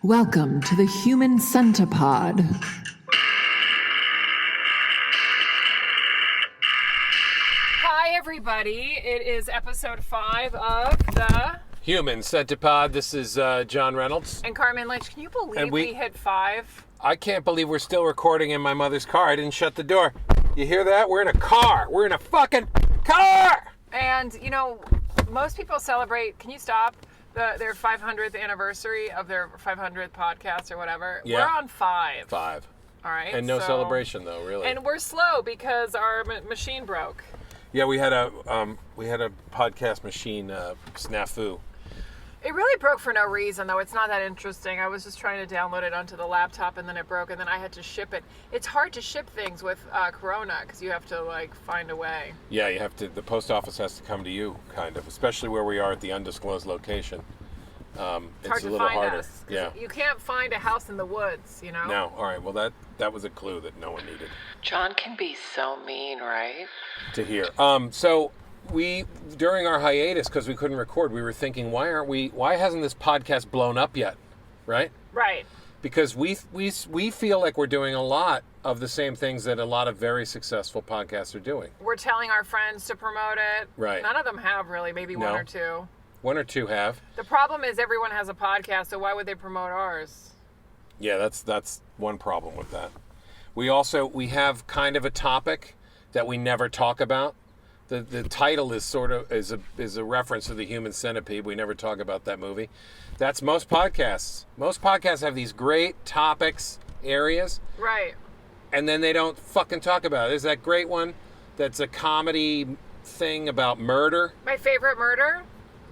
Welcome to the Human CENTIPOD. Hi, everybody. It is episode 5 of the Human CENTIPOD. This is John Reynolds. And Carmen and Lynch. Can you believe we hit 5? I can't believe we're still recording in my mother's car. I didn't shut the door. You hear that? We're in a car. We're in a fucking car! And, you know, most people celebrate, can you stop? Their 500th anniversary of their 500th podcast or whatever. Yeah. We're on 5. 5. All right. And no celebration, though, really. And we're slow because our machine broke. Yeah, we had a podcast machine snafu. It really broke for no reason, though. It's not that interesting. I was just trying to download it onto the laptop, and then it broke, and then I had to ship it. It's hard to ship things with Corona, because you have to, like, find a way. Yeah, you have to. The post office has to come to you, kind of, especially where we are at the undisclosed location. It's hard a to little find harder. us. Yeah. You can't find a house in the woods, you know? No. All right. Well, that was a clue that no one needed John can be so mean, right? to hear. So we, during our hiatus, because we couldn't record, we were thinking, why hasn't this podcast blown up yet, right? Right. Because we feel like we're doing a lot of the same things that a lot of very successful podcasts are doing. We're telling our friends to promote it. Right. None of them have, really. Maybe one No. or two. One or two have. The problem is everyone has a podcast, so why would they promote ours? Yeah, that's one problem with that. We have kind of a topic that we never talk about. The title is sort of is a reference to the Human Centipede. We never talk about that movie. That's most podcasts. Most podcasts have these great topics, areas, Right. and then they don't fucking talk about it. There's that great one that's a comedy thing about murder. My favorite murder?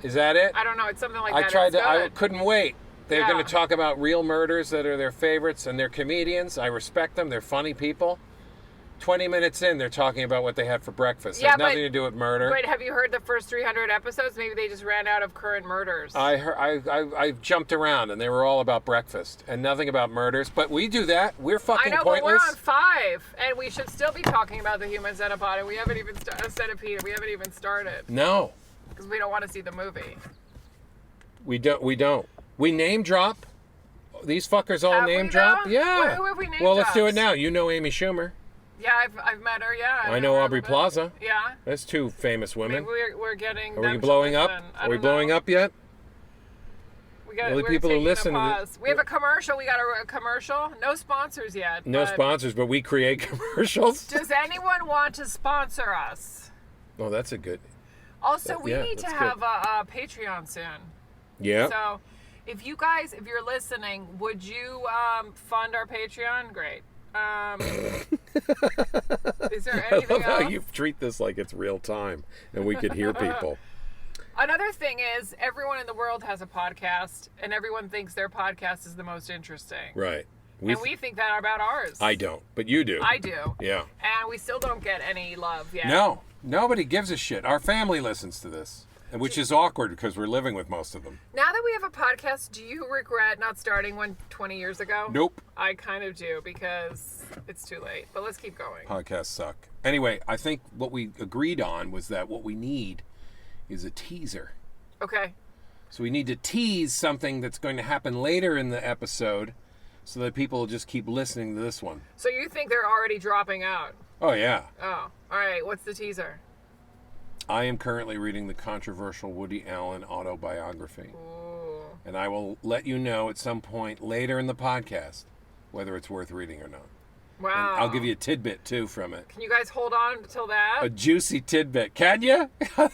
Is that it? I don't know. It's something like I that. tried It's to. I good. couldn't wait. They're Yeah. going to talk about real murders that are their favorites, and they're comedians. I respect them. They're funny people. 20 minutes in, they're talking about what they had for breakfast. It Yeah, has nothing but- to do with murder. Wait, have you heard the first 300 episodes? Maybe they just ran out of current murders. I jumped around, and they were all about breakfast and nothing about murders. But we do that. We're fucking I know, pointless. but we're on 5, and we should still be talking about the Human Centipede, and we haven't even Centipede, and we haven't even started No, because we don't want to see the movie. we don't. We name drop. These fuckers all Have name we, drop. though? Yeah. Who have we name well, let's do it dropped? now. You know Amy Schumer. Yeah, I've met her. Yeah, I know her a Aubrey little bit. Plaza. Yeah, That's two famous women. maybe we're getting. Are them we to blowing up? listen. I Are we don't know. blowing up yet? Only We're people who taking a listen to pause. We have a commercial. We got a commercial. No sponsors yet. No but sponsors, but we create commercials. Does anyone want to sponsor us? Oh, that's a good. Also, we Yeah, need to that's have good. a Patreon soon. Yeah. So, if you're listening, would you fund our Patreon? Great. Is there I anything love how else? you treat this like it's real time and we could hear people. Another thing is, everyone in the world has a podcast, and everyone thinks their podcast is the most interesting. Right. And we think that about ours. I don't, but you do. I do. Yeah. And we still don't get any love yet. No, nobody gives a shit. Our family listens to this, which is awkward because we're living with most of them. Now that we have a podcast, do you regret not starting one 20 years ago? Nope. I kind of do, because it's too late. But let's keep going. Podcasts suck. Anyway, I think what we agreed on was that what we need is a teaser. Okay. So we need to tease something that's going to happen later in the episode so that people will just keep listening to this one. So you think they're already dropping out? Oh, yeah. Oh, all right. What's the teaser? I am currently reading the controversial Woody Allen autobiography. Ooh. And I will let you know at some point later in the podcast whether it's worth reading or not. Wow. And I'll give you a tidbit, too, from it. Can you guys hold on until that? A juicy tidbit. Can you?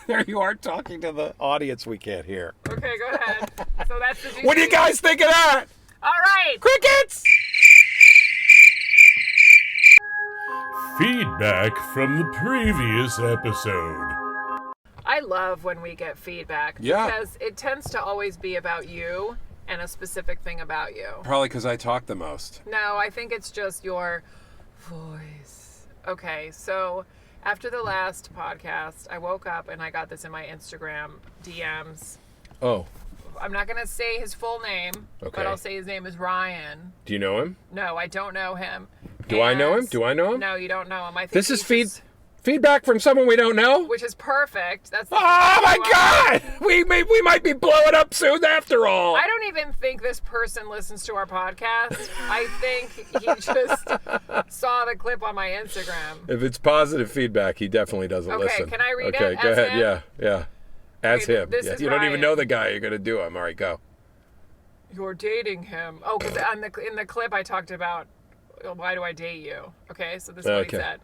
There you are talking to the audience we can't hear. Okay, go ahead. So that's the juicy. What do you guys think of that? All right. Crickets! Feedback from the previous episode. I love when we get feedback. Yeah. Because it tends to always be about you and a specific thing about you. Probably because I talk the most. No, I think it's just your voice. Okay, so after the last podcast, I woke up and I got this in my Instagram DMs. Oh, I'm not going to say his full name, Okay. but I'll say his name is Ryan. do you know him? No, I don't know him. Do I know him? And- Do I know him? No, you don't know him. I think This is he's just- Feedback from someone we don't know? which is perfect. That's the Oh my one. God! We might be blowing up soon after all. I don't even think this person listens to our podcast. I think he just saw the clip on my Instagram. If it's positive feedback, he definitely doesn't Okay, listen. can I read okay, it go as ahead. him? Yeah. As Okay, him. this Yeah. is You don't even Ryan. know the guy. You're going to do him. All right, go. You're dating him. Oh, because in the clip I talked about, why do I date you? Okay, so this is what he Okay. said.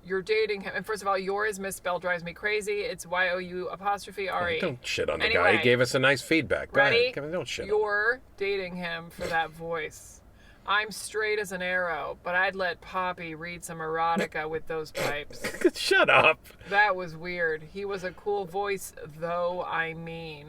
You're dating him. And first of all, yours misspelled drives me crazy. It's YOU_RE. Don't shit on the guy. Anyway. He gave us a nice feedback. Go Ready? ahead. Come on, don't shit on him. You're dating him for that voice. I'm straight as an arrow, but I'd let Poppy read some erotica with those pipes. Shut up. That was weird. He was a cool voice, though, I mean.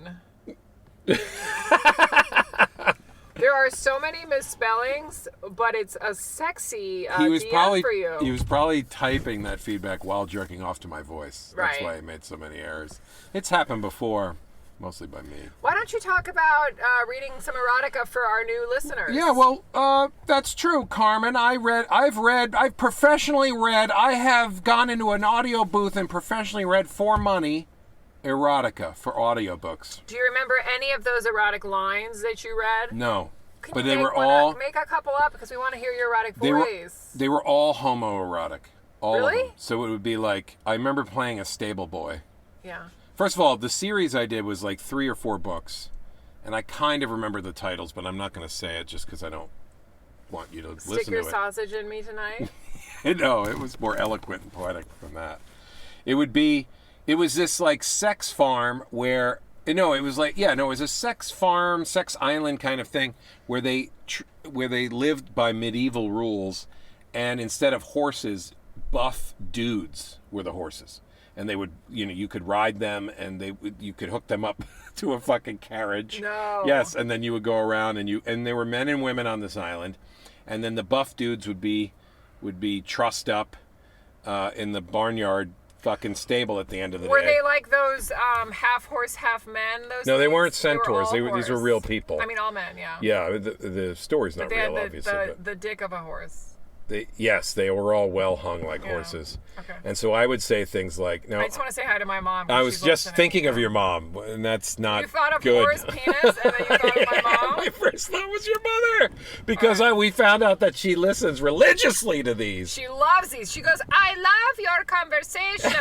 There are so many misspellings, but it's a sexy DM for you. He was probably typing that feedback while jerking off to my voice. That's Right. why he made so many errors. It's happened before, mostly by me. Why don't you talk about reading some erotica for our new listeners? Yeah, well, that's true, Carmen. I've professionally read, I have gone into an audio booth and professionally read for money erotica for audiobooks. Do you remember any of those erotic lines that you read? No. Can But you they make were one all up? Make a couple up because we want to hear your erotic they were voice. they were all homoerotic. All of Really? them. So it would be like, I remember playing a stable boy. Yeah. First of all, the series I did was like 3 or 4 books. And I kind of remember the titles, but I'm not going to say it just because I don't want you to Stick listen your to it. sausage in me tonight. No, it was more eloquent and poetic than that. It was this like sex farm where, it was a sex farm, sex island kind of thing where they lived by medieval rules, and instead of horses, buff dudes were the horses. And they would, you could ride them, and you could hook them up to a fucking carriage. No. Yes, and then you would go around, and there were men and women on this island, and then the buff dudes would be trussed up in the barnyard fucking stable at the end of the Were day. they like those half horse, half men? Those No, they things? weren't centaurs. all These were horse. real people. I mean, all men, yeah. Yeah, the story's not They had real, obviously. the dick of a horse. They were all well hung like horses. Okay. And so I would say things like, no, I just want to say hi to my mom. 'cause I was she's just listening. thinking of your mom, and that's not You thought of good. horse penis, and then you thought of my mom? My first thought was your mother, because we found out that she listens religiously to these. She loves these. She goes, I love your conversations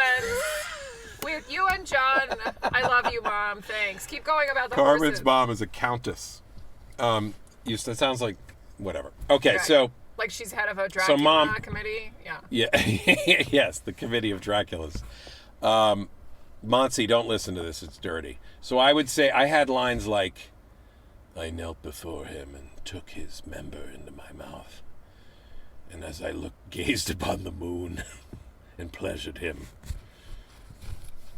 with you and John. I love you, Mom. Thanks. Keep going about the Carmen's horses. mom is a countess. It sounds like whatever. Okay, Right. so Like she's head of a Dracula Mom- committee. Yeah. yeah, yes, the committee of Draculas. Monty, don't listen to this; it's dirty. So I would say I had lines like, "I knelt before him and took his member into my mouth, and as I gazed upon the moon, and pleasured him,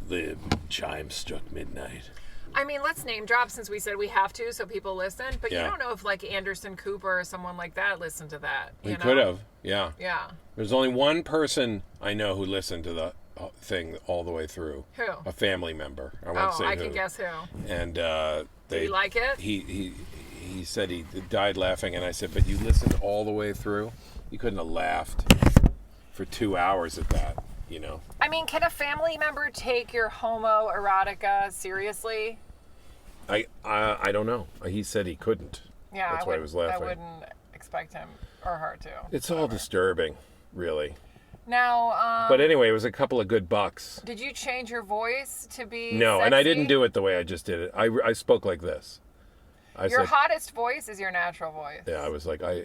the chime struck midnight." I mean, let's name drop since we said we have to so people listen. But Yeah. you don't know if like Anderson Cooper or someone like that listened to that. We you know? could have, yeah. Yeah. There's only one person I know who listened to the thing all the way through. Who? A family member. I won't Oh, say I who. can guess who. And Did he like it? He said he died laughing, and I said, "But you listened all the way through? You couldn't have laughed for 2 hours at that, you know?" I mean, can a family member take your homo erotica seriously? I don't know. He said he couldn't. Yeah, That's why he was laughing. I wouldn't expect him or her to. It's all disturbing, really. Now, But anyway, it was a couple of good bucks. did you change your voice to be No, and I didn't sexy? do it the way I just did it. I spoke like this. I Your said, hottest voice is your natural voice. yeah, I was like, I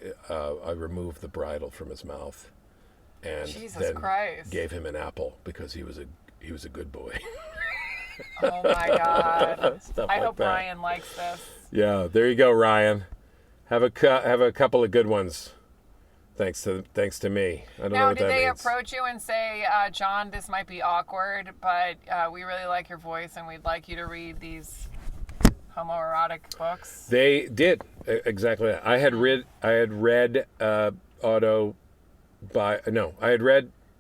removed the bridle from his mouth, and Jesus then Christ. gave him an apple because he was a good boy. Oh my God. Stuff I like hope that. Ryan likes this. Yeah, there you go, Ryan. Have a couple of good ones. Thanks to me. I don't know Now, what did that they means. approach you and say, John, this might be awkward, but we really like your voice and we'd like you to read these homoerotic books? They did exactly that. I had read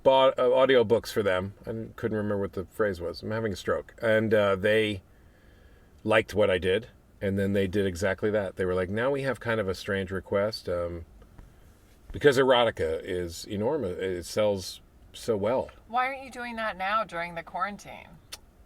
audiobooks for them. I couldn't remember what the phrase was. I'm having a stroke. And they liked what I did, and then they did exactly that. They were like, now we have kind of a strange request, because erotica is enormous. It sells so well. Why aren't you doing that now during the quarantine?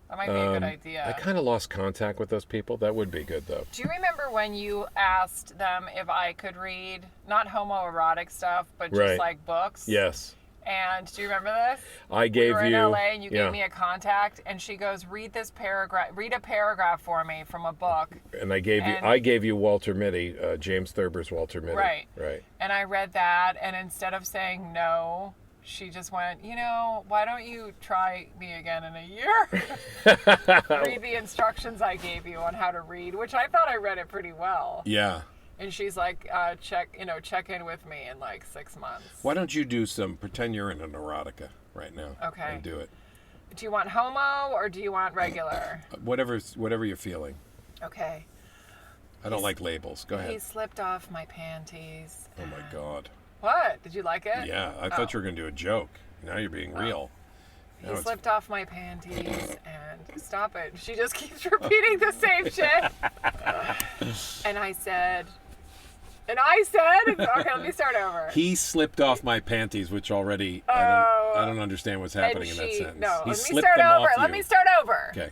That might be a good idea. I kind of lost contact with those people. That would be good, though. Do you remember when you asked them if I could read, not homoerotic stuff, but just Right. like books? Yes. And do you remember this? I gave we were you. in LA and you gave me a contact, and she goes, read a paragraph for me from a book. And I gave you Walter Mitty, James Thurber's Walter Mitty. Right. Right. And I read that, and instead of saying no, she just went, why don't you try me again in a year? Read the instructions I gave you on how to read, which I thought I read it pretty well. Yeah. And she's like, check in with me in like 6 months. Why don't you pretend you're in an erotica right now? Okay. And do it. Do you want homo or do you want regular? Whatever you're feeling. Okay. I don't like labels. Go He ahead. slipped off my panties. Oh my God. What? Did you like it? Yeah, I thought you were going to do a joke. Now you're being real. He slipped off my panties and stop it. She just keeps repeating the same shit. And I said, okay, let me start over. He slipped off my panties, which already I don't understand what's happening in that sentence. No, He let me slipped start them over. off Let you. me start over. Okay.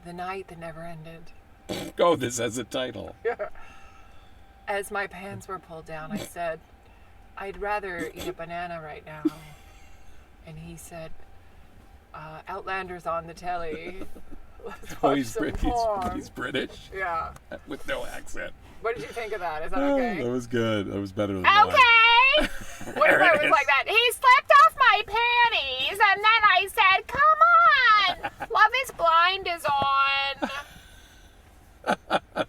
The night that never ended. Oh, this has a title. As my pants were pulled down, I said, I'd rather eat a banana right now. And he said, Outlander's on the telly. Let's watch He's British. Yeah. With no accent. What did you think of that? Is that okay? That was good. That was better than mine. Okay. What if I was like that? He slipped off my panties, and then I said, "Come on, Love Is Blind is on."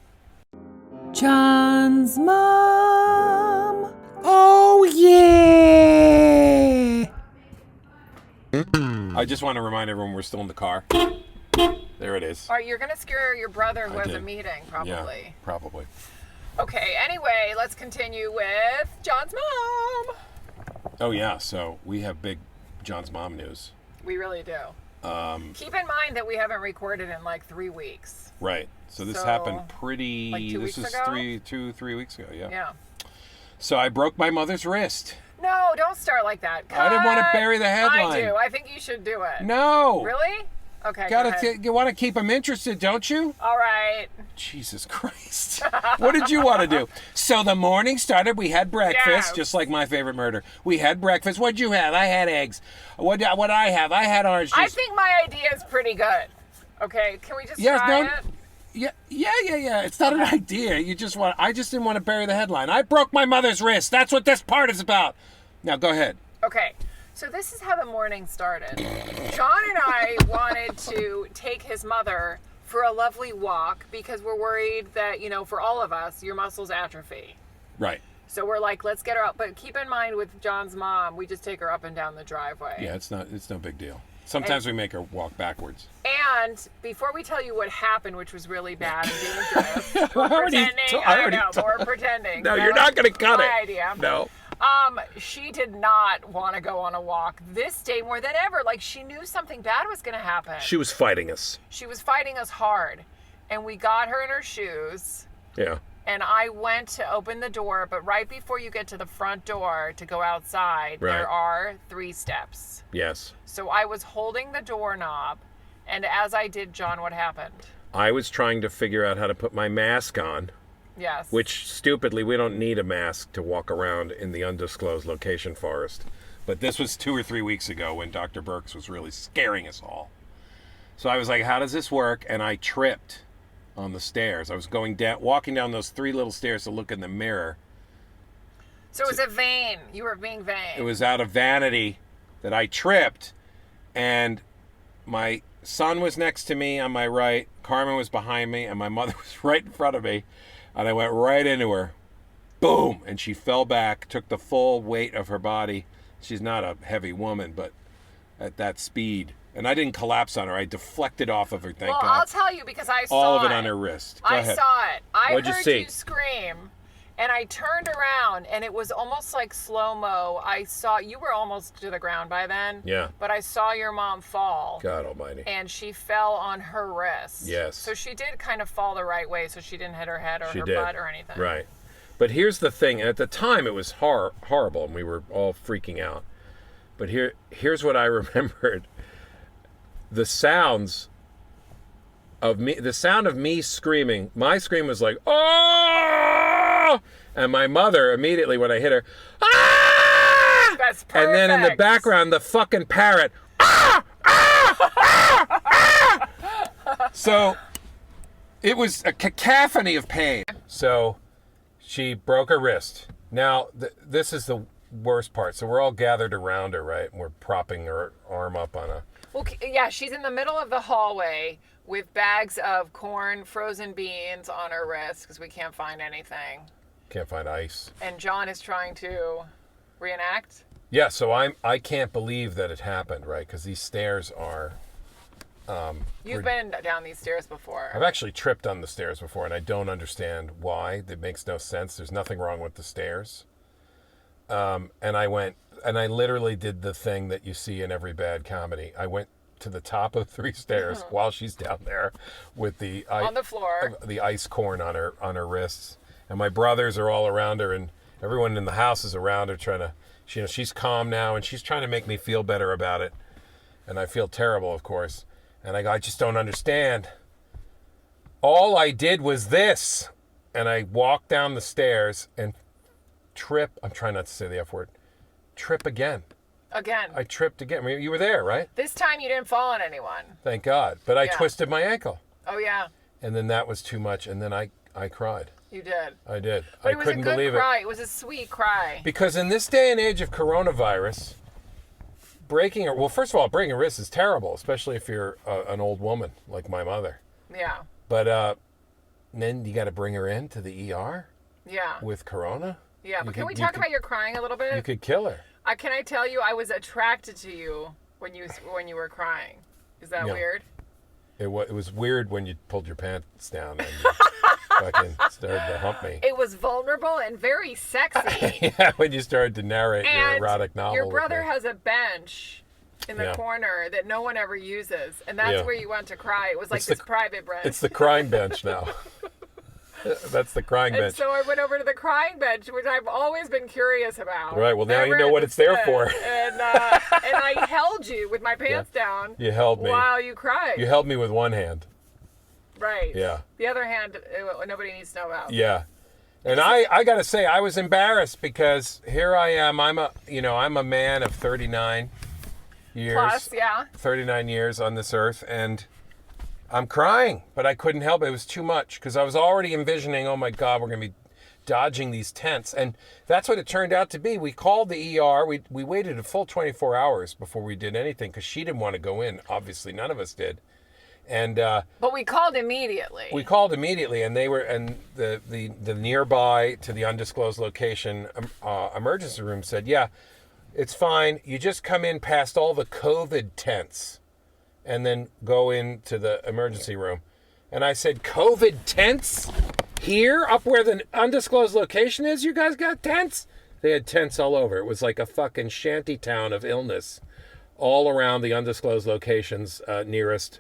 John's mom. Oh, yeah! I just want to remind everyone we're still in the car. There it is. All right, you're gonna scare your brother who has a did. meeting, probably. Yeah, probably. Okay. Anyway, let's continue with John's mom. Oh, yeah. So we have big John's mom news. We really do. Keep in mind that we haven't recorded in like 3 weeks. Right. So this So, happened pretty... like 2 this weeks was ago? 3 weeks ago, yeah. Yeah. So I broke my mother's wrist. No, don't start like that. I didn't want to Cut. bury the headline. I do. I think you should do it. No. Really? Okay. Go ahead. You want to keep them interested, don't you? All right. Jesus Christ. What did you want to do? So the morning started. We had breakfast, Yes. just like My Favorite Murder. We had breakfast. What'd you have? I had eggs. What'd I have? I had orange juice. I think my idea is pretty good. Okay, can we just try it? Yeah. It's not an idea. I just didn't want to bury the headline. I broke my mother's wrist. That's what this part is about. Now go ahead. Okay, so this is how the morning started. John and I wanted to take his mother for a lovely walk because we're worried that, for all of us, your muscles atrophy. Right. So we're like, let's get her up. But keep in mind with John's mom, we just take her up and down the driveway. Yeah, it's no big deal. Sometimes we make her walk backwards. And before we tell you what happened, which was really bad and dangerous, we're already pretending. I already but we're pretending. No, That you're was not going to cut my it. idea. No. She did not want to go on a walk this day more than ever. Like, she knew something bad was going to happen. She was fighting us. She was fighting us hard. And we got her in her shoes. Yeah. And I went to open the door, but right before you get to the front door to go outside, Right. there are 3 steps. Yes. So I was holding the doorknob, and as I did, John, what happened? I was trying to figure out how to put my mask on, Yes. which, stupidly, we don't need a mask to walk around in the undisclosed location forest. But this was 2 or 3 weeks ago when Dr. Burks was really scaring us all. So I was like, how does this work? And I tripped on the stairs. I was walking down those 3 little stairs to look in the mirror. So it was a vain. You were being vain. It was out of vanity that I tripped, and my son was next to me on my right, Carmen was behind me, and my mother was right in front of me, and I went right into her. Boom! And she fell back, took the full weight of her body. She's not a heavy woman, but at that speed. And I didn't collapse on her. I deflected off of her, thank well, God. I'll tell you because I saw All of it on her wrist. Go I ahead. saw it. I What'd you heard see? you scream, and I turned around, and it was almost like slow-mo. I saw you were almost to the ground by then. Yeah. But I saw your mom fall. God almighty. And she fell on her wrist. Yes. So she did kind of fall the right way, so she didn't hit her head or She her did. butt or anything. Right. But here's the thing. At the time, it was horrible, and we were all freaking out. But here's what I remembered. The sound of me screaming. My scream was like, oh! And my mother immediately when I hit her, ah! That's perfect. And then in the background, the fucking parrot, ah! Ah! Ah! Ah! So it was a cacophony of pain. So she broke her wrist. Now, this is the worst part. So we're all gathered around her, right? And we're propping her arm up on a... Well, yeah, she's in the middle of the hallway with bags of corn, frozen beans on her wrist because we can't find anything. Can't find ice. And John is trying to reenact. Yeah, so I can't believe that it happened, right? Because these stairs are... You've been down these stairs before. I've actually tripped on the stairs before, and I don't understand why. It makes no sense. There's nothing wrong with the stairs. And I literally did the thing that you see in every bad comedy. I went to the top of 3 stairs while she's down there with the on the floor, the ice corn on her wrists, and my brothers are all around her, and everyone in the house is around her trying to. She's calm now, and she's trying to make me feel better about it, and I feel terrible, of course. And I go, I just don't understand. All I did was this, and I walked down the stairs and trip. I'm trying not to say the F word. Trip again. Again. I tripped again. I mean, you were there, right? This time you didn't fall on anyone. Thank God. But I twisted my ankle. Oh, yeah. And then that was too much. And then I cried. You did. I did. But I couldn't believe it was a good cry. It was a sweet cry. Because in this day and age of coronavirus, breaking a wrist is terrible, especially if you're an old woman like my mother. Yeah. But then you got to bring her in to the ER. Yeah. With corona. Yeah, but can we talk about your crying a little bit? You could kill her. Can I tell you, I was attracted to you when you were crying. Is that weird? It was weird when you pulled your pants down and you fucking started to hump me. It was vulnerable and very sexy. Yeah, when you started to narrate your erotic novel. Your brother has a bench in the corner that no one ever uses, and that's where you went to cry. It was like this private bench. It's the crying bench now. That's the crying bench. And so I went over to the crying bench, which I've always been curious about. Right. Well, now you know what it's there for. And I held you with my pants down. You held me while you cried. You held me with one hand. Right. Yeah. The other hand, nobody needs to know about. Yeah. And I got to say, I was embarrassed because here I am. I'm a man of 39 years. Plus, yeah. 39 years on this earth, and I'm crying, but I couldn't help it. It was too much because I was already envisioning, oh my God, we're going to be dodging these tents. And that's what it turned out to be. We called the ER. We waited a full 24 hours before we did anything because she didn't want to go in. Obviously, none of us did. And but we called immediately. And they were, and the nearby to the undisclosed location emergency room said, yeah, it's fine. You just come in past all the COVID tents and then go into the emergency room. And I said, COVID tents? Here? Up where the undisclosed location is? You guys got tents? They had tents all over. It was like a fucking shanty town of illness all around the undisclosed location's nearest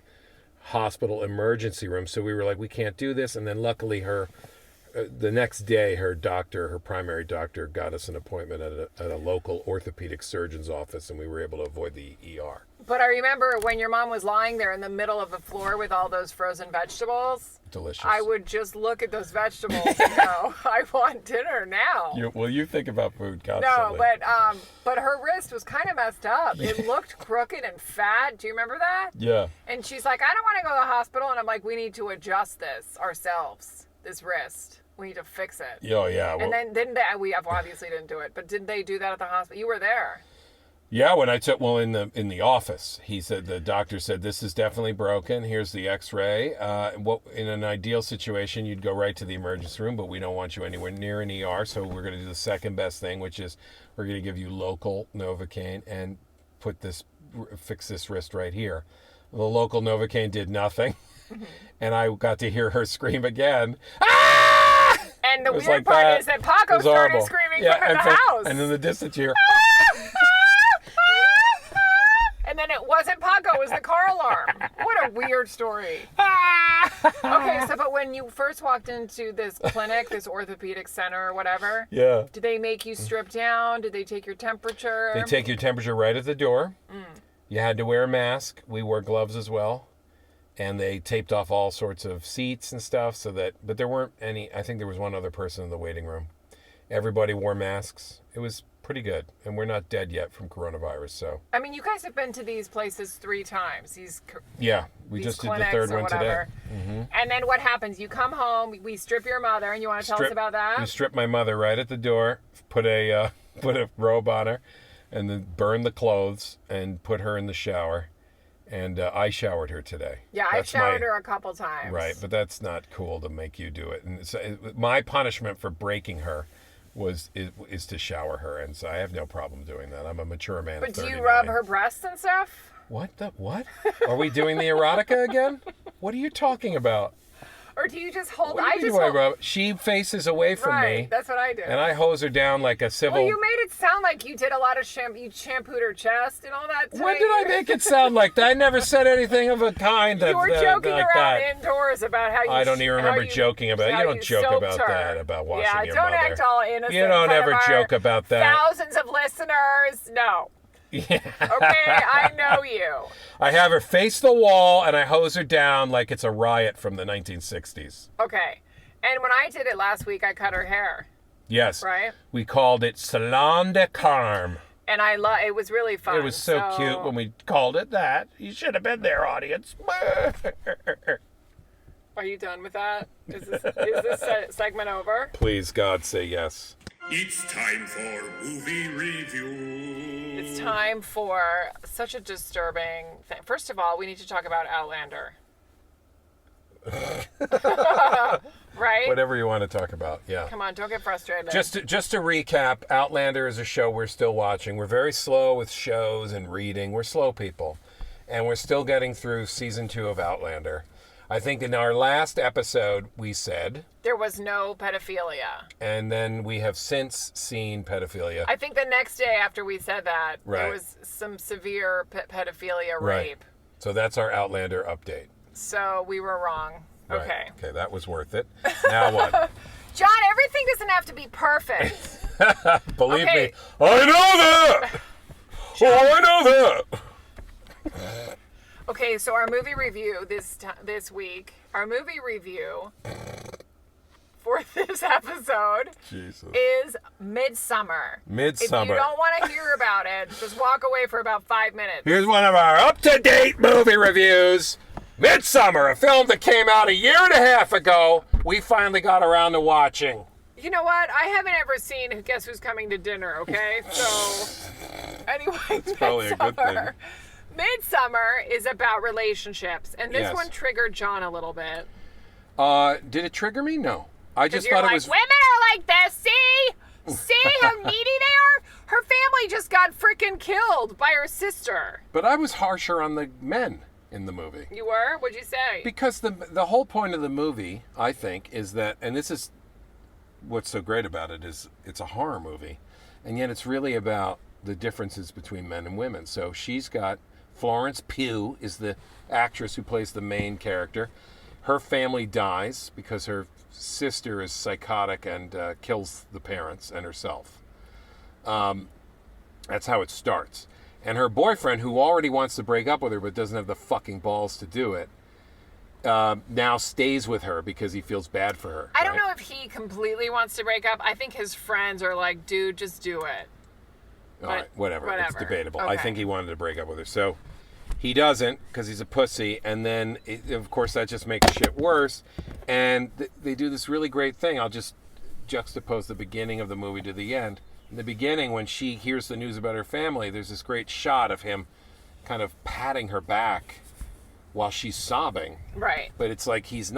hospital emergency room. So we were like, we can't do this. And then luckily the next day, her primary doctor, got us an appointment at a local orthopedic surgeon's office, and we were able to avoid the ER. But I remember when your mom was lying there in the middle of the floor with all those frozen vegetables. Delicious. I would just look at those vegetables and go, I want dinner now. You think about food constantly. No, but her wrist was kind of messed up. It looked crooked and fat. Do you remember that? Yeah. And she's like, I don't want to go to the hospital. And I'm like, we need to adjust this ourselves, this wrist. We need to fix it. Oh, yeah. Well, and then didn't they, we obviously didn't do it, but didn't they do that at the hospital? You were there. Yeah, when I took, in the office, the doctor said, this is definitely broken. Here's the x-ray. In an ideal situation, you'd go right to the emergency room, but we don't want you anywhere near an ER, so we're going to do the second best thing, which is we're going to give you local Novocaine and fix this wrist right here. The local Novocaine did nothing, and I got to hear her scream again. Ah! And the weird part is that Paco started screaming from the house. And in the distance you hear... And then it wasn't Paco, it was the car alarm. What a weird story. Okay, so but when you first walked into this clinic, this orthopedic center or whatever, Yeah. did they make you strip down? Did they take your temperature? They take your temperature right at the door. You had to wear a mask. We wore gloves as well. And they taped off all sorts of seats and stuff but there weren't any, I think there was one other person in the waiting room. Everybody wore masks. It was pretty good. And we're not dead yet from coronavirus, so. I mean, you guys have been to these places 3 times. Yeah, we these just did the clinics third or one whatever. today. And then what happens? You come home, we strip your mother, and you want to tell us about that? We stripped my mother right at the door, put a robe on her, and then burned the clothes and put her in the shower. And I showered her today. Yeah, I showered her a couple times. Right, but that's not cool to make you do it. And so my punishment for breaking her is to shower her, and so I have no problem doing that. I'm a mature man. But of do 39. you rub her breasts and stuff? What? Are we doing the erotica again? What are you talking about? Or do you just hold? What do you mean do I rub? She faces away from me. That's what I do. And I hose her down like a civil. Well, you made it sound like you did a lot of shampoo. You shampooed her chest and all that. Today. When did I make it sound like that? I never said anything of a kind. You were joking like around that. indoors about how you. I don't even remember joking about it. You don't joke about her. that, about washing your don't mother. act all innocent. You don't ever joke about that. Thousands of listeners. No. Yeah. Okay, I know you. I have her face the wall and I hose her down like it's a riot from the 1960s. Okay. And when I did it last week, I cut her hair. Yes. Right? We called it Salon de Carme. And it was really fun. It was so cute when we called it that. You should have been there, audience. Are you done with that? Is this segment over? Please, God, say yes. It's time for movie review. It's time for such a disturbing thing. First of all, we need to talk about Outlander. Right? Whatever you want to talk about, yeah. Come on, don't get frustrated. Just to recap, Outlander is a show we're still watching. We're very slow with shows and reading. We're slow people. And we're still getting through season 2 of Outlander. I think in our last episode, we said there was no pedophilia. And then we have since seen pedophilia. I think the next day after we said that, there was some severe pedophilia rape. So that's our Outlander update. So we were wrong. Right. Okay. Okay, that was worth it. Now what? John, everything doesn't have to be perfect. Believe me, I know that! I know that! Okay, so our movie review this week, our movie review for this episode is Midsommar. Midsommar. If you don't want to hear about it, just walk away for about 5 minutes. Here's one of our up-to-date movie reviews. Midsommar, a film that came out 1.5 years ago, we finally got around to watching. You know what? I haven't ever seen Guess Who's Coming to Dinner, okay? So, anyway, It's probably a good thing. Midsommar is about relationships, and this one triggered John a little bit. Did it trigger me? No. I just thought it was... women are like this, see how needy they are? Her family just got freaking killed by her sister. But I was harsher on the men in the movie. You were? What'd you say? Because the whole point of the movie, I think, is that, and this is what's so great about it, is it's a horror movie, and yet it's really about the differences between men and women. So she's got... Florence Pugh is the actress who plays the main character. Her family dies because her sister is psychotic and kills the parents and herself. That's how it starts. And her boyfriend, who already wants to break up with her but doesn't have the fucking balls to do it, now stays with her because he feels bad for her. I don't know if he completely wants to break up. I think his friends are like, dude, just do it. All right, whatever. It's debatable. Okay. I think he wanted to break up with her. So he doesn't because he's a pussy. And then, of course, that just makes shit worse. And they do this really great thing. I'll just juxtapose the beginning of the movie to the end. In the beginning, when she hears the news about her family, there's this great shot of him kind of patting her back while she's sobbing. Right. But it's like he's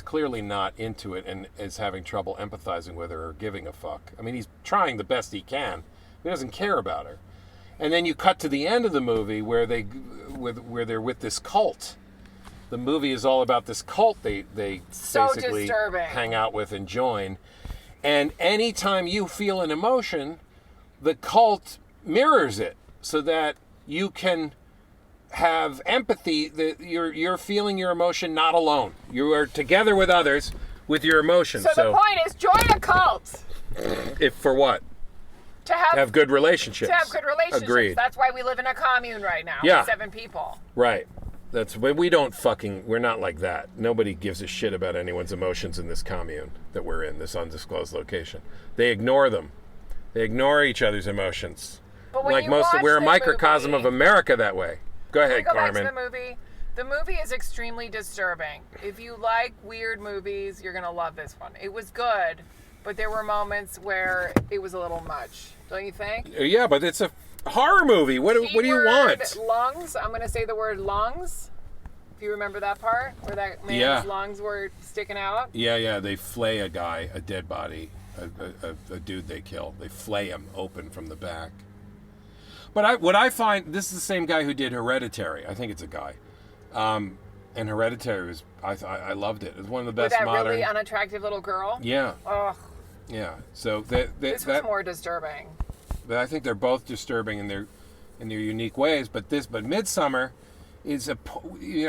clearly not into it and is having trouble empathizing with her or giving a fuck. I mean, he's trying the best he can. He doesn't care about her. And then you cut to the end of the movie where they're with this cult. The movie is all about this cult they basically hang out with and join. And anytime you feel an emotion, the cult mirrors it so that you can have empathy, you're feeling your emotion not alone. You are together with others with your emotions. So the point is, join a cult. If for what? To have good relationships. To have good relationships. Agreed. That's why we live in a commune right now. Yeah. With 7 people. Right. We're not like that. Nobody gives a shit about anyone's emotions in this commune that we're in, this undisclosed location. They ignore them. They ignore each other's emotions. But when We're a microcosm of America that way. Go ahead, Carmen. Back to the movie is extremely disturbing. If you like weird movies, you're going to love this one. It was good, but there were moments where it was a little much. Don't you think? Yeah, but it's a horror movie. What do you want? Lungs. I'm going to say the word lungs. If you remember that part where that man's lungs were sticking out. Yeah. They flay a guy, a dead body, a dude they kill. They flay him open from the back. But what I find, this is the same guy who did Hereditary. I think it's a guy. And Hereditary was, I loved it. It was one of the best modern. With that really unattractive little girl? Yeah. Ugh. Yeah. So this was more disturbing. I think they're both disturbing in their unique ways. But Midsommar is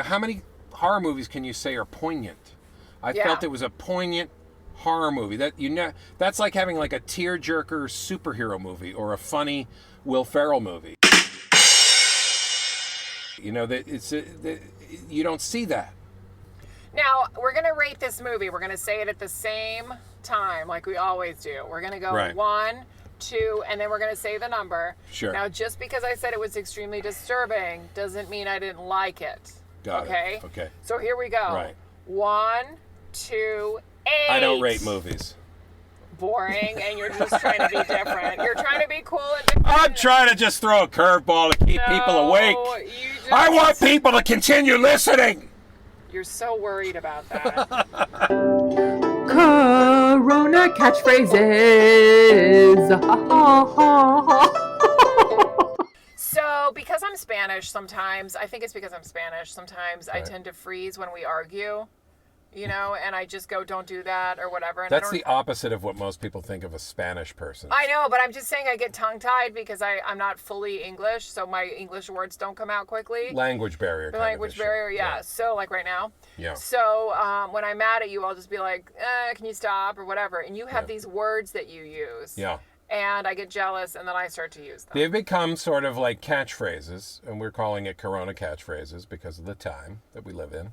how many horror movies can you say are poignant? I felt it was a poignant horror movie. That's like having like a tearjerker superhero movie or a funny Will Ferrell movie. You don't see that. Now, we're going to rate this movie. We're going to say it at the same time like we always do. We're going to go 1, 2, and then we're going to say the number. Sure. Now, just because I said it was extremely disturbing doesn't mean I didn't like it. Got it. Okay. So here we go. Right. 1, 2, 8. I don't rate movies. Boring, and you're just trying to be different. You're trying to be cool and different. I'm trying to just throw a curveball to keep people awake. I want people to continue listening. You're so worried about that. Corona catchphrases. So, because I'm Spanish sometimes, I think it's because I'm Spanish, sometimes I tend to freeze when we argue. And I just go, don't do that or whatever. And that's the opposite of what most people think of a Spanish person. I know, but I'm just saying I get tongue-tied because I'm not fully English, so my English words don't come out quickly. Language barrier. Language barrier, yeah. So, like right now. Yeah. So, when I'm mad at you, I'll just be like, can you stop or whatever. And you have these words that you use. Yeah. And I get jealous, and then I start to use them. They've become sort of like catchphrases, and we're calling it Corona catchphrases because of the time that we live in.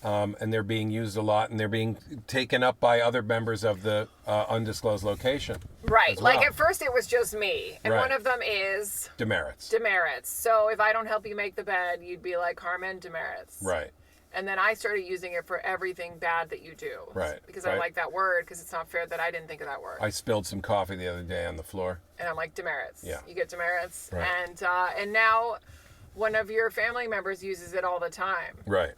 And they're being used a lot, and they're being taken up by other members of the undisclosed location. Right. Well. Like at first it was just me. And one of them is... Demerits. So if I don't help you make the bed, you'd be like, Carmen, demerits. Right. And then I started using it for everything bad that you do. Right. Because I like that word, because it's not fair that I didn't think of that word. I spilled some coffee the other day on the floor. And I'm like, demerits. Yeah. You get demerits. Right. And now one of your family members uses it all the time. Right.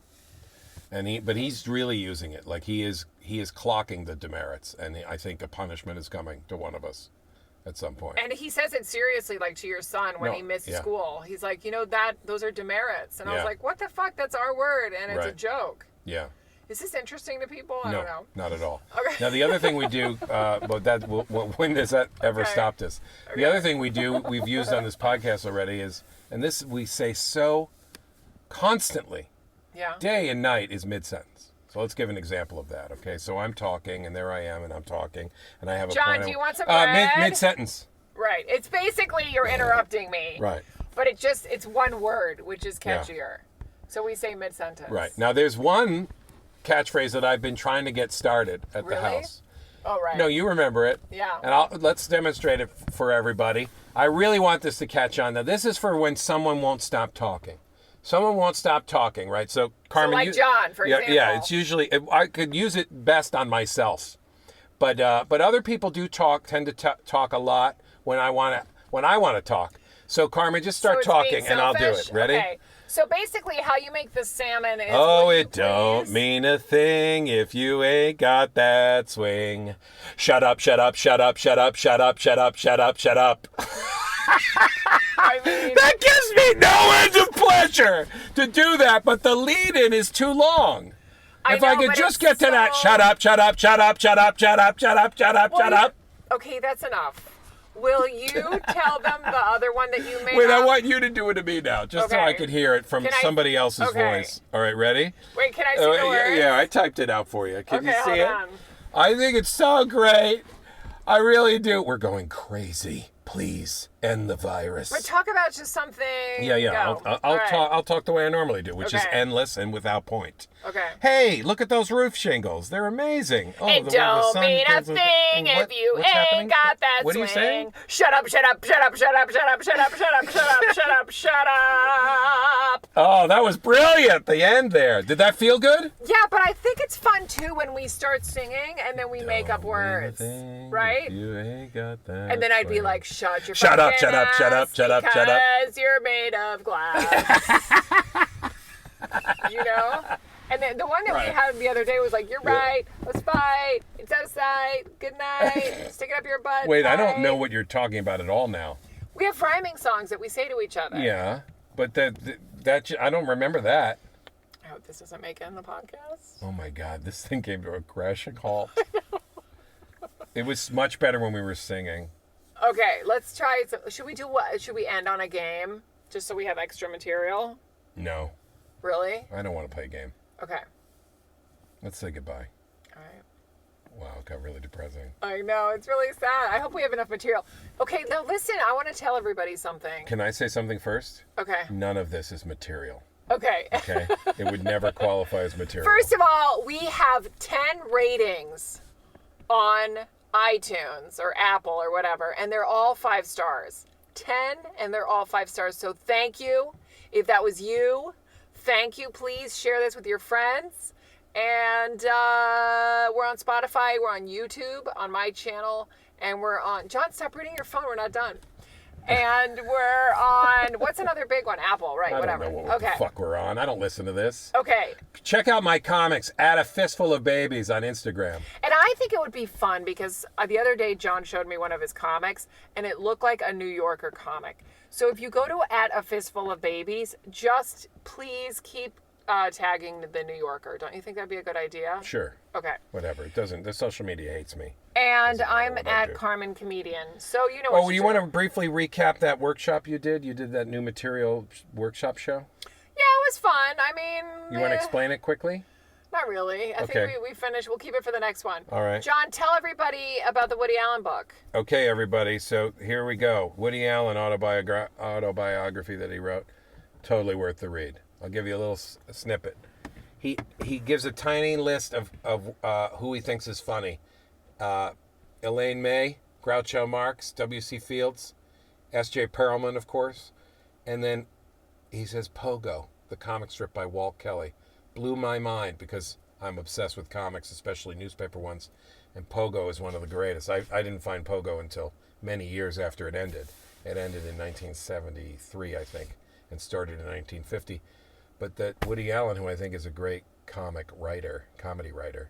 But he's really using it. Like he is clocking the demerits, and I think a punishment is coming to one of us at some point. And he says it seriously, like to your son when he missed school. He's like, those are demerits. And I was like, what the fuck? That's our word, and it's a joke. Yeah. Is this interesting to people? I don't know. Not at all. Okay. Now the other thing we do, when does that ever stop this? The other thing we do, we've used on this podcast already is, and this we say so constantly. Yeah. Day and night is mid-sentence. So let's give an example of that, okay? So I'm talking, and there I am, and I'm talking, and I have a John, point. do you want some bread? Mid-sentence. Right. It's basically you're interrupting me. Right. But it's one word, which is catchier. Yeah. So we say mid-sentence. Right. Now there's one catchphrase that I've been trying to get started at the house. Oh, right. No, you remember it. Yeah. And let's demonstrate it for everybody. I really want this to catch on. Now this is for when someone won't stop talking. Someone won't stop talking, right? So, Carmen, John, for example. Yeah, it's usually I could use it best on myself, but other people do tend to talk a lot when I want to talk. So, Carmen, just start talking, and I'll do it. Ready? Okay. So basically, how you make the salmon is. Oh, it don't mean a thing if you ain't got that swing. Shut up! Shut up! Shut up! Shut up! Shut up! Shut up! Shut up! Shut up! I mean, that gives me no end of pleasure to do that, but the lead-in is too long. If I could just get to that, shut up, shut up, shut up, shut up, shut up, shut up, shut up, shut up. Okay, that's enough. Will you tell them the other one that you made Wait, I up? want you to do it to me now, just so I Okay. could hear it from Can I- somebody else's okay. voice. All right, ready? Wait, can I see Oh, the words? yeah, I typed it out for you. Can you Okay, see hold it? on. I think it's so great. I really do. We're going crazy. Please end the virus. But talk about just something. Yeah. Go. I'll All right. talk. I'll talk the way I normally do, which is Okay. endless and without point. Okay. Hey, look at those roof shingles. They're amazing. Oh, It the way the don't sun mean a goes with- thing What- if you what's happening? ain't got that What are swing. you saying? Shut up, shut up, shut up, shut up, shut up, shut up, shut up, shut up, shut up, shut up. Oh, that was brilliant. The end there. Did that feel good? Yeah, but I think it's fun too when we start singing and then we make up words, right? You ain't got that. And then I'd be swing. like, shut your Shut up, fucking shut up, shut up, ass shut up, shut up. because you're made of glass. You know? And then the one that Right. we had the other day was like, you're right, let's fight, it's out of sight, good night, stick it up your butt. Wait, I don't bye." know what you're talking about at all now. We have rhyming songs that we say to each other. Yeah, but that I don't remember that. I hope this doesn't make it in the podcast. Oh my God, this thing came to a crashing halt. It was much better when we were singing. Okay, let's try it. Should we do what? Should we end on a game just so we have extra material? No, Really? I don't want to play a game. Okay. Let's say goodbye. All right. Wow, it got really depressing. I know, it's really sad. I hope we have enough material. Okay, now listen, I want to tell everybody something. Can I say something first? Okay. None of this is material. Okay. Okay, it would never qualify as material. First of all, we have 10 ratings on iTunes or Apple or whatever, and they're all 5 stars. 10, and they're all 5 stars. So thank you. If that was you, thank you. Please share this with your friends. And we're on Spotify, we're on YouTube, on my channel, and we're on... John, stop reading your phone. We're not done. And we're on... What's another big one? Apple, right? I whatever. don't know what the fuck we're on. I don't listen to this. Okay. Check out my comics at A Fistful of Babies on Instagram. And I think it would be fun because the other day John showed me one of his comics and it looked like a New Yorker comic. So if you go to at A Fistful of Babies, just please keep tagging the New Yorker. Don't you think that'd be a good idea? Sure. Okay. Whatever. It doesn't. The social media hates me. And Doesn't matter I'm what I at do. Carmen Comedian. So you know what Oh, you want to briefly recap that workshop you did? You did that new material workshop show? Yeah, it was fun. I mean... You want to explain it quickly? Not really. I Okay. think we finished. We'll keep it for the next one. All right. John, tell everybody about the Woody Allen book. Okay, everybody. So here we go. Woody Allen autobiography that he wrote. Totally worth the read. I'll give you a little snippet. He gives a tiny list of who he thinks is funny. Elaine May, Groucho Marx, W.C. Fields, S.J. Perelman, of course. And then he says Pogo, the comic strip by Walt Kelly. Blew my mind because I'm obsessed with comics, especially newspaper ones. And Pogo is one of the greatest. I didn't find Pogo until many years after it ended. It ended in 1973, I think, and started in 1950. But that Woody Allen, who I think is a great comedy writer,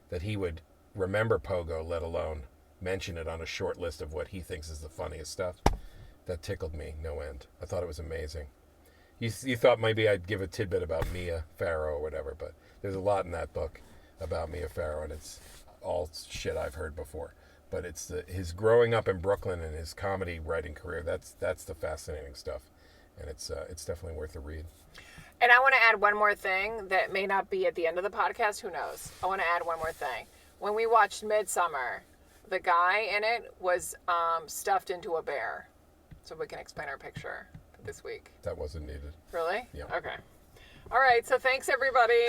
that he would remember Pogo, let alone mention it on a short list of what he thinks is the funniest stuff, that tickled me no end. I thought it was amazing. You thought maybe I'd give a tidbit about Mia Farrow or whatever, but there's a lot in that book about Mia Farrow, and it's all shit I've heard before. But it's his growing up in Brooklyn and his comedy writing career. That's the fascinating stuff, and it's definitely worth a read. And I want to add one more thing that may not be at the end of the podcast. Who knows? I want to add one more thing. When we watched Midsommar, the guy in it was stuffed into a bear. So we can explain our picture for this week. That wasn't needed. Really? Yeah. Okay. All right. So thanks, everybody.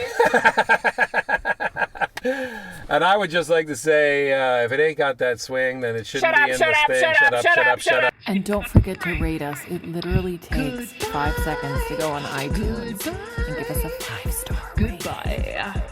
And I would just like to say, if it ain't got that swing, then it shouldn't Shut be up, in shut this up, thing. shut up, shut up, shut up. And don't forget to rate us. It literally takes 5 seconds to go on iTunes and give us a 5-star rating. Goodbye.